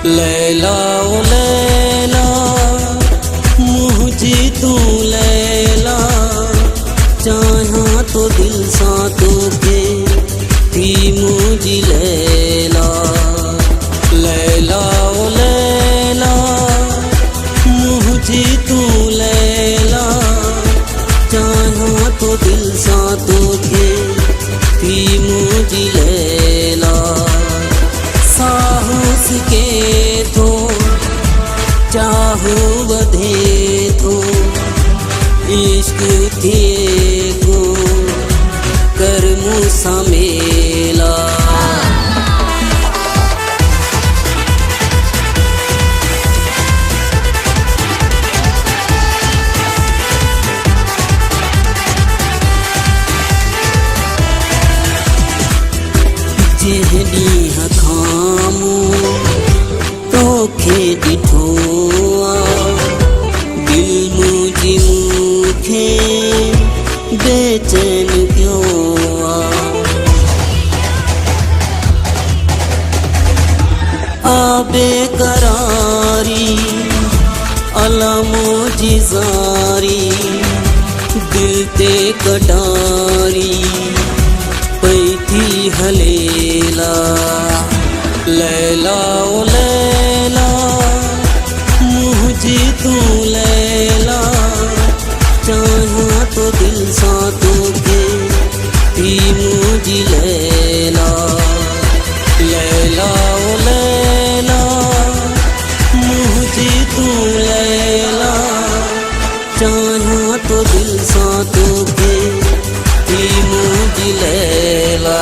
लैला ओ लैला मुझे तू लैला, चाहा तो दिल सा तोखे थी मुझे लैला। लैला ओ लैला मुझे तू लैला, चाहा तो दिल सा तोखे थी मुझे लैला। साहस के तो चाहो बधे तो इश्क थिए को कर मूसा मेला। जेहड़ी खामू तोखे ॾिठोआ, दिल मुझी मूंखे बेचैन क्यों आ बेकरारी अला मुझी ज़ारी, दिल ते कटारी पई थी हलेला। लैला ओ लैला मुझे तू लैला, चाहा तो दिल सा तोखे थी मुझे लैला। लैला ओ लैला मुझे तू लैला, चाहा तो दिल सा तोखे थी मुझे लैला।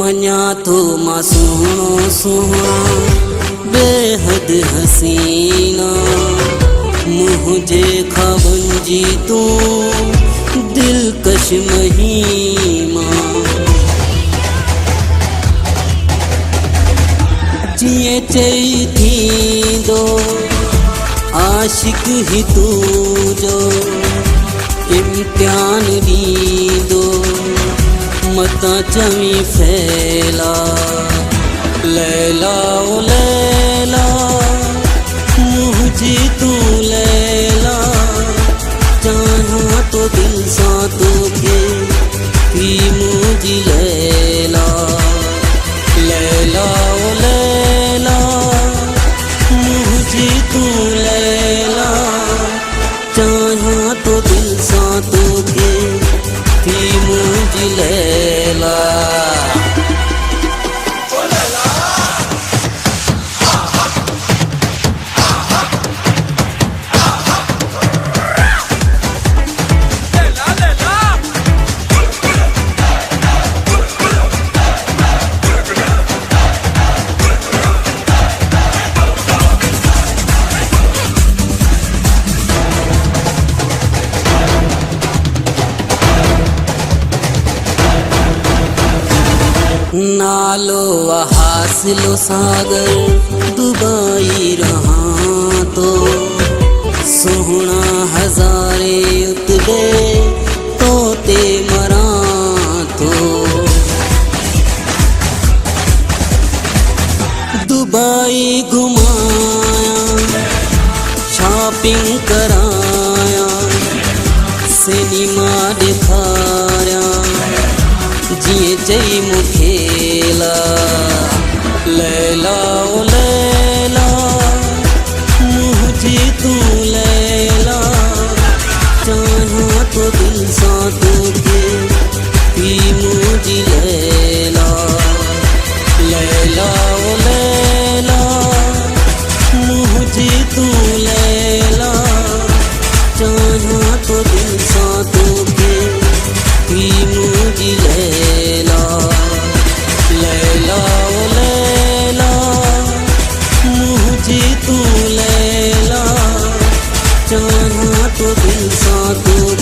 मञा तो मां सुहिणो सुहिणा बेहद हसीना, मुझे ख़्वाबनि जी तूं दिलकश महीमा। जिए चई थींदो आशिक ही तू जो, इम्तिहान ॾींदो मता चवी फैला। लैला ओ लैला मुझे तू लैला, चाहा तो दिल सा तोखे थी मुझे लैला। लैला ओ लैला मुझे तू लैला, चाहा तो दिल सा तोखे थी मुझे लैला। नालो हासिलो सागर दुबई रहा तो, सोहना हजारे उतबे तोते मरा तो। दुबई घुमाया शॉपिंग कराया, सिनेमा दिखाया जिए चई मुखेला। लैला ओ लैला मुझे तू लैला, चाहा तो दिल सा तोखे थी मुझे लैला। लैला ओ लैला मुझे तू लैला, चाहा तो दिल सा तोखे थी मुझे लैला। लैला ओ लैला चाहा तो दिल सातों